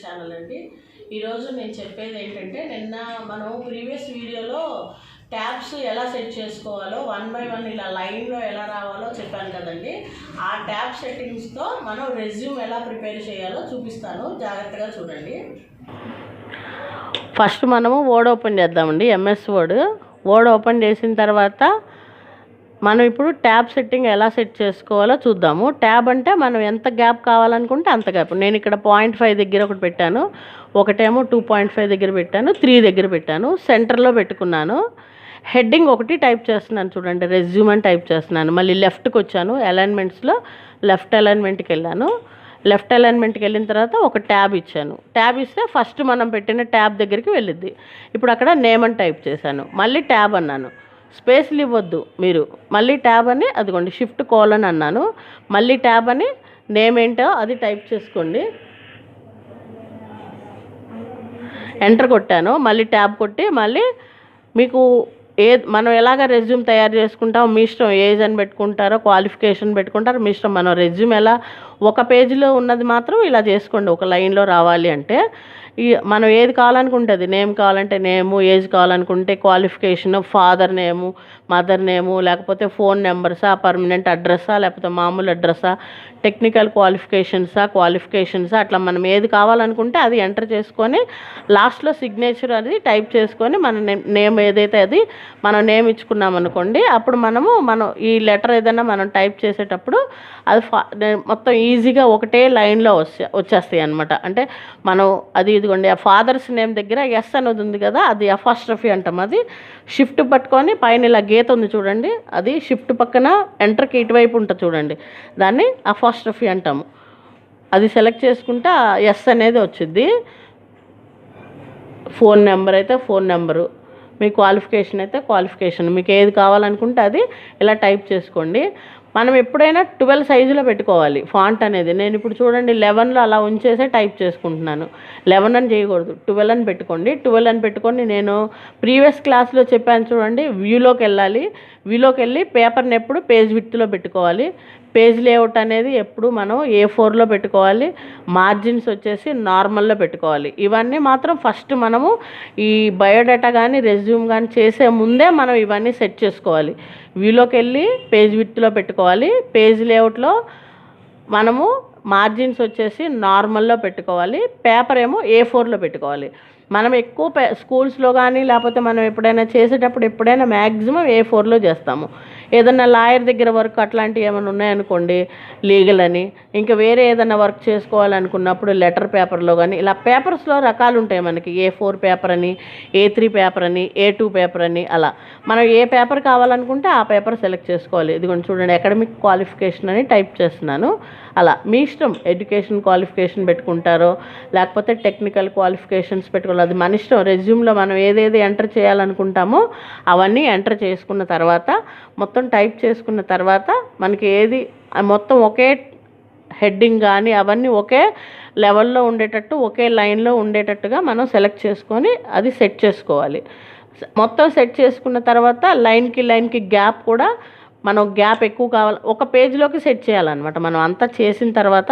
Channel అండి. ఈరోజు నేను చెప్పేది ఏంటంటే, నిన్న మనం ప్రీవియస్ వీడియోలో ట్యాబ్స్ ఎలా సెట్ చేసుకోవాలో 1 by 1 ఇలా లైన్లో ఎలా రావాలో చెప్పాను కదండి. ఆ ట్యాబ్ సెట్టింగ్స్తో మనం రెజ్యూమ్ ఎలా ప్రిపేర్ చేయాలో చూపిస్తాను, జాగ్రత్తగా చూడండి. ఫస్ట్ మనము వర్డ్ ఓపెన్ చేద్దామండి. ఎంఎస్ వర్డ్ ఓపెన్ చేసిన తర్వాత మనం ఇప్పుడు ట్యాబ్ సెట్టింగ్ ఎలా సెట్ చేసుకోవాలో చూద్దాము. ట్యాబ్ అంటే మనం ఎంత గ్యాప్ కావాలనుకుంటే అంత గ్యాప్. నేను ఇక్కడ 0.5 దగ్గర ఒకటి పెట్టాను, ఒకటేమో 2.5 దగ్గర పెట్టాను, 3 దగ్గర పెట్టాను, సెంటర్లో పెట్టుకున్నాను. హెడ్డింగ్ ఒకటి టైప్ చేస్తున్నాను చూడండి, రెజ్యూమ్ అని టైప్ చేస్తున్నాను. మళ్ళీ లెఫ్ట్కి వచ్చాను, అలైన్మెంట్స్లో లెఫ్ట్ అలైన్మెంట్కి వెళ్ళాను. లెఫ్ట్ అలైన్మెంట్కి వెళ్ళిన తర్వాత ఒక ట్యాబ్ ఇచ్చాను. ట్యాబ్ ఇస్తే ఫస్ట్ మనం పెట్టిన ట్యాబ్ దగ్గరికి వెళ్ళిద్ది. ఇప్పుడు అక్కడ నేమ్ అని టైప్ చేశాను, మళ్ళీ ట్యాబ్ అన్నాను. స్పేస్లు ఇవ్వద్దు మీరు, మళ్ళీ ట్యాబ్ అని అదిగోండి షిఫ్ట్ కోలన్ అన్నాను, మళ్ళీ ట్యాబ్ అని నేమ్ ఏంటో అది టైప్ చేసుకోండి. ఎంటర్ కొట్టాను, మళ్ళీ ట్యాబ్ కొట్టి మళ్ళీ మీకు మనం ఎలాగ రెజ్యూమ్ తయారు చేసుకుంటామో మీ ఇష్టం. ఏజ్ అని పెట్టుకుంటారో క్వాలిఫికేషన్ పెట్టుకుంటారో మీ ఇష్టం. మనం రెజ్యూమ్ ఎలా ఒక పేజీలో ఉన్నది మాత్రం ఇలా చేసుకోండి, ఒక లైన్లో రావాలి అంటే. మనం ఏది కావాలనుకుంటుంది, నేమ్ కావాలంటే నేము, ఏజ్ కావాలనుకుంటే qualification, father name, mother name, లేకపోతే ఫోన్ నెంబర్సా, పర్మనెంట్ అడ్రస్సా, లేకపోతే మామూలు అడ్రస్సా, టెక్నికల్ క్వాలిఫికేషన్సా, అట్లా మనం ఏది కావాలనుకుంటే అది ఎంటర్ చేసుకొని లాస్ట్లో సిగ్నేచర్ అది టైప్ చేసుకొని మన నేమ్ ఏదైతే అది మనం నేమ్ ఇచ్చుకున్నాం అనుకోండి. అప్పుడు మనం ఈ లెటర్ ఏదైనా మనం టైప్ చేసేటప్పుడు అది మొత్తం ఈజీగా ఒకటే లైన్లో వచ్చేస్తాయి అనమాట. అంటే మనం అది ఇదిగోండి, ఆ ఫాదర్స్ నేమ్ దగ్గర ఎస్ అనేది ఉంది కదా, అది అపాస్ట్రఫీ అంటాం. అది షిఫ్ట్ పట్టుకొని పైన ఇలా గీత ఉంది చూడండి, అది షిఫ్ట్ పక్కన ఎంటర్కి ఇటువైపు ఉంటుంది చూడండి, దాన్ని అపాస్ట్రఫీ అంటాము. అది సెలెక్ట్ చేసుకుంటే ఎస్ అనేది వచ్చింది. ఫోన్ నెంబర్ అయితే ఫోన్ నెంబరు, మీ క్వాలిఫికేషన్ అయితే క్వాలిఫికేషన్, మీకు ఏది కావాలనుకుంటే అది ఇలా టైప్ చేసుకోండి. మనం ఎప్పుడైనా 12 సైజులో పెట్టుకోవాలి ఫాంట్ అనేది. నేను ఇప్పుడు చూడండి 11లో అలా ఉంచేసే టైప్ చేసుకుంటున్నాను. 11 అని చేయకూడదు, 12 అని పెట్టుకోండి. 12 అని పెట్టుకొని నేను ప్రీవియస్ క్లాస్లో చెప్పాను చూడండి, వ్యూలోకి వెళ్ళాలి. వ్యూలోకి వెళ్ళి పేపర్ని ఎప్పుడు పేజ్ విడ్త్లో పెట్టుకోవాలి. పేజ్ లేఅవుట్ అనేది ఎప్పుడు మనం A4లో పెట్టుకోవాలి. మార్జిన్స్ వచ్చేసి నార్మల్లో పెట్టుకోవాలి. ఇవన్నీ మాత్రం ఫస్ట్ మనము ఈ బయోడేటా కానీ రెజ్యూమ్ కానీ చేసే ముందే మనం ఇవన్నీ సెట్ చేసుకోవాలి. వ్యూలోకి వెళ్ళి పేజ్ విడ్త్లో పెట్టుకోవాలి. పేజ్ లేఅవుట్లో మనము మార్జిన్స్ వచ్చేసి నార్మల్లో పెట్టుకోవాలి. పేపర్ ఏమో A4లో పెట్టుకోవాలి. మనం ఎక్కువ స్కూల్స్లో కానీ లేకపోతే మనం ఎప్పుడైనా చేసేటప్పుడు ఎప్పుడైనా మ్యాక్సిమం A4లో చేస్తాము. ఏదన్నా లాయర్ దగ్గర వర్క్ అట్లాంటివి ఏమైనా ఉన్నాయనుకోండి, లీగల్ అని, ఇంకా వేరే ఏదైనా వర్క్ చేసుకోవాలనుకున్నప్పుడు లెటర్ పేపర్లో కానీ, ఇలా పేపర్స్లో రకాలు ఉంటాయి మనకి. A4 పేపర్ అని, A3 పేపర్ అని, A2 పేపర్ అని, అలా మనం ఏ పేపర్ కావాలనుకుంటే ఆ పేపర్ సెలెక్ట్ చేసుకోవాలి. ఇదిగోండి చూడండి, అకాడమిక్ క్వాలిఫికేషన్ అని టైప్ చేస్తున్నాను. అలా మీ ఇష్టం, ఎడ్యుకేషన్ క్వాలిఫికేషన్ పెట్టుకుంటారో లేకపోతే టెక్నికల్ క్వాలిఫికేషన్స్ పెట్టుకోవాలి, అది మన ఇష్టం. రెజ్యూమ్లో మనం ఏదేది ఎంటర్ చేయాలనుకుంటామో అవన్నీ ఎంటర్ చేసుకున్న తర్వాత, మొత్తం టైప్ చేసుకున్న తర్వాత మనకి ఏది మొత్తం ఒకే హెడ్డింగ్ కానీ అవన్నీ ఒకే లెవెల్లో ఉండేటట్టు, ఒకే లైన్లో ఉండేటట్టుగా మనం సెలెక్ట్ చేసుకొని అది సెట్ చేసుకోవాలి. మొత్తం సెట్ చేసుకున్న తర్వాత లైన్కి గ్యాప్ కూడా మనం గ్యాప్ ఎక్కువ కావాలి, ఒక పేజీలోకి సెట్ చేయాలన్నమాట. మనం అంతా చేసిన తర్వాత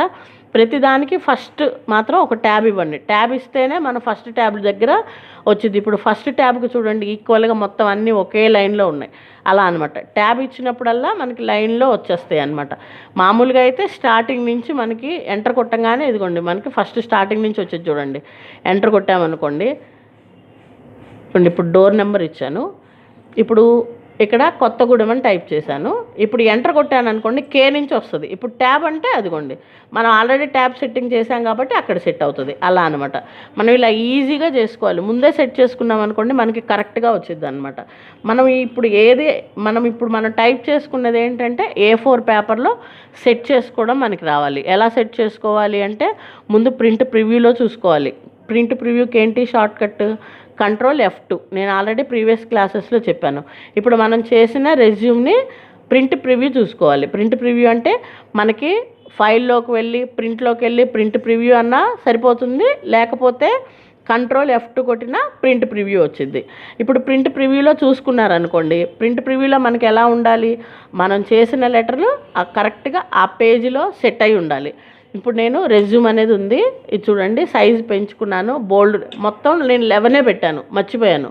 ప్రతిదానికి ఫస్ట్ మాత్రం ఒక ట్యాబ్ ఇవ్వండి. ట్యాబ్ ఇస్తేనే మన ఫస్ట్ ట్యాబ్ దగ్గర వచ్చింది. ఇప్పుడు ఫస్ట్ ట్యాబ్కి చూడండి ఈక్వల్గా మొత్తం అన్నీ ఒకే లైన్లో ఉన్నాయి, అలా అనమాట. ట్యాబ్ ఇచ్చినప్పుడల్లా మనకి లైన్లో వచ్చేస్తాయి అనమాట. మామూలుగా అయితే స్టార్టింగ్ నుంచి మనకి ఎంటర్ కొట్టంగానే ఇదిగోండి మనకి ఫస్ట్ స్టార్టింగ్ నుంచి వచ్చేది చూడండి. ఎంటర్ కొట్టామనుకోండి, ఇప్పుడు డోర్ నెంబర్ ఇచ్చాను, ఇప్పుడు ఇక్కడ కొత్తగూడెం అని టైప్ చేశాను. ఇప్పుడు ఎంటర్ కొట్టాను అనుకోండి, K నుంచి వస్తుంది. ఇప్పుడు ట్యాబ్ అంటే అదిగోండి మనం ఆల్రెడీ ట్యాబ్ సెట్టింగ్ చేసాం కాబట్టి అక్కడ సెట్ అవుతుంది, అలా అనమాట. మనం ఇలా ఈజీగా చేసుకోవాలి. ముందే సెట్ చేసుకున్నాం అనుకోండి మనకి కరెక్ట్గా వచ్చింది అనమాట. మనం టైప్ చేసుకున్నది ఏంటంటే A4 పేపర్లో సెట్ చేసుకోవడం మనకి రావాలి. ఎలా సెట్ చేసుకోవాలి అంటే, ముందు ప్రింట్ ప్రివ్యూలో చూసుకోవాలి. ప్రింట్ ప్రివ్యూకి ఏంటి షార్ట్ కట్, Ctrl F2. నేను ఆల్రెడీ ప్రీవియస్ క్లాసెస్లో చెప్పాను. ఇప్పుడు మనం చేసిన రెజ్యూమ్ని ప్రింట్ ప్రివ్యూ చూసుకోవాలి. ప్రింట్ ప్రివ్యూ అంటే మనకి ఫైల్లోకి వెళ్ళి ప్రింట్ ప్రివ్యూ అన్నా సరిపోతుంది, లేకపోతే Ctrl F2 కొట్టిన ప్రింట్ ప్రివ్యూ వచ్చింది. ఇప్పుడు ప్రింట్ ప్రివ్యూలో చూసుకున్నారనుకోండి, ప్రింట్ ప్రివ్యూలో మనకి ఎలా ఉండాలి, మనం చేసిన లెటర్లు కరెక్ట్గా ఆ పేజీలో సెట్ అయి ఉండాలి. ఇప్పుడు నేను రెజ్యూమ్ అనేది ఉంది, ఇది చూడండి సైజు పెంచుకున్నాను. బోల్డ్ మొత్తం నేను 11 పెట్టాను, మర్చిపోయాను.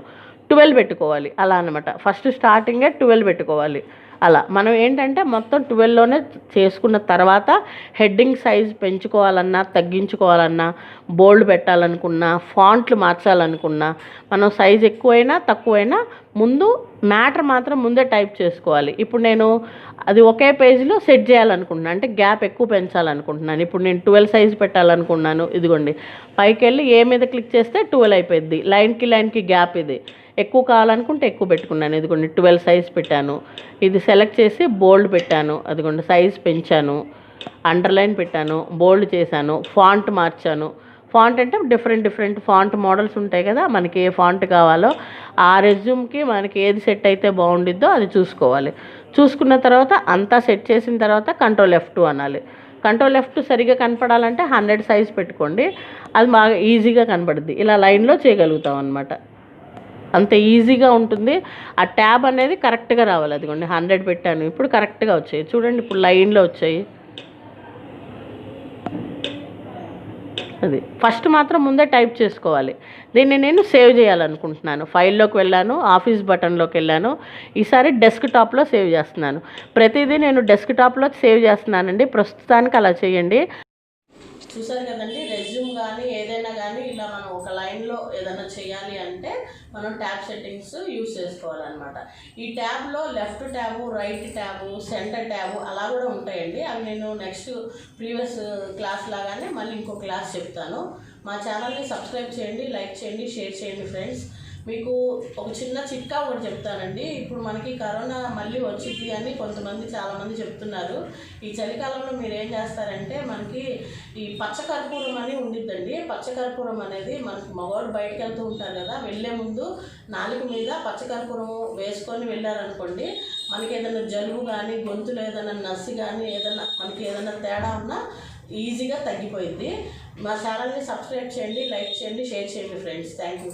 12 పెట్టుకోవాలి అలా అనమాట. ఫస్ట్ స్టార్టింగే 12 పెట్టుకోవాలి. అలా మనం ఏంటంటే మొత్తం 12లోనే చేసుకున్న తర్వాత హెడ్డింగ్ సైజ్ పెంచుకోవాలన్నా తగ్గించుకోవాలన్నా, బోల్డ్ పెట్టాలనుకున్నా, ఫాంట్లు మార్చాలనుకున్నా, మనం సైజ్ ఎక్కువైనా తక్కువైనా ముందు మ్యాటర్ మాత్రం ముందే టైప్ చేసుకోవాలి. ఇప్పుడు నేను అది ఒకే పేజ్లో సెట్ చేయాలనుకుంటున్నాను, అంటే గ్యాప్ ఎక్కువ పెంచాలనుకుంటున్నాను. ఇప్పుడు నేను 12 సైజ్ పెట్టాలనుకున్నాను. ఇదిగోండి పైకి వెళ్ళి ఏ మీద క్లిక్ చేస్తే 12 అయిపోయింది. లైన్కి గ్యాప్ ఇది ఎక్కువ కావాలనుకుంటే ఎక్కువ పెట్టుకున్నాను. ఇదిగోండి 12 సైజ్ పెట్టాను. ఇది సెలెక్ట్ చేసి బోల్డ్ పెట్టాను. అదిగోండి సైజ్ పెంచాను, అండర్లైన్ పెట్టాను, బోల్డ్ చేశాను, ఫాంట్ మార్చాను. ఫాంట్ అంటే డిఫరెంట్ ఫాంట్ మోడల్స్ ఉంటాయి కదా, మనకి ఏ ఫాంట్ కావాలో ఆ రెజ్యూమ్కి మనకి ఏది సెట్ అయితే బాగుండిద్దో అది చూసుకోవాలి. చూసుకున్న తర్వాత అంతా సెట్ చేసిన తర్వాత కంట్రోల్ F2 అనాలి. కంట్రోల్ F2 సరిగ్గా కనపడాలంటే 100 సైజ్ పెట్టుకోండి, అది బాగా ఈజీగా కనపడుద్ది. ఇలా లైన్లో చేయగలుగుతాం అనమాట. అంత ఈజీగా ఉంటుంది. ఆ ట్యాబ్ అనేది కరెక్ట్గా రావాలి. అదిగోండి 100 పెట్టాను, ఇప్పుడు కరెక్ట్గా వచ్చాయి చూడండి, ఇప్పుడు లైన్లో వచ్చాయి. అది ఫస్ట్ మాత్రం ముందే టైప్ చేసుకోవాలి. దీన్ని నేను సేవ్ చేయాలనుకుంటున్నాను. ఫైల్లోకి వెళ్ళాను, ఆఫీస్ బటన్లోకి వెళ్ళాను. ఈసారి డెస్క్టాప్లో సేవ్ చేస్తున్నాను. ప్రతిదీ నేను డెస్క్టాప్లో సేవ్ చేస్తున్నానండి. ప్రస్తుతానికి అలా చేయండి. చూసారు కదండి, రెజ్యూమ్ కానీ ఏదైనా కానీ ఇలా మనం ఒక లైన్లో ఏదైనా చేయాలి అంటే మనం ట్యాబ్ సెట్టింగ్స్ యూజ్ చేసుకోవాలన్నమాట. ఈ ట్యాబ్లో left tab, right tab, center tab అలా కూడా ఉంటాయండి. అవి నేను నెక్స్ట్ ప్రీవియస్ క్లాస్ లాగానే మళ్ళీ ఇంకో క్లాస్ చెప్తాను. మా ఛానల్ని సబ్స్క్రైబ్ చేయండి, లైక్ చేయండి, షేర్ చేయండి ఫ్రెండ్స్. మీకు ఒక చిన్న చిట్కా ఒకటి చెప్తానండి. ఇప్పుడు మనకి కరోనా మళ్ళీ వచ్చింది అని చాలామంది చెప్తున్నారు. ఈ చలికాలంలో మీరు ఏం చేస్తారంటే, మనకి ఈ పచ్చకర్పూరం అని ఉండిద్దండి. పచ్చకర్పూరం అనేది మనకి మగవాళ్ళు బయటకు వెళ్తూ ఉంటారు కదా, వెళ్ళే ముందు నాలుక మీద పచ్చకర్పూరం వేసుకొని వెళ్ళారనుకోండి, మనకి ఏదైనా జలుబు కానీ, గొంతులో ఏదైనా నసి కానీ, మనకి ఏదైనా తేడా ఉన్నా ఈజీగా తగ్గిపోయింది. మా ఛానల్ని సబ్స్క్రైబ్ చేయండి, లైక్ చేయండి, షేర్ చేయండి ఫ్రెండ్స్. Thank you.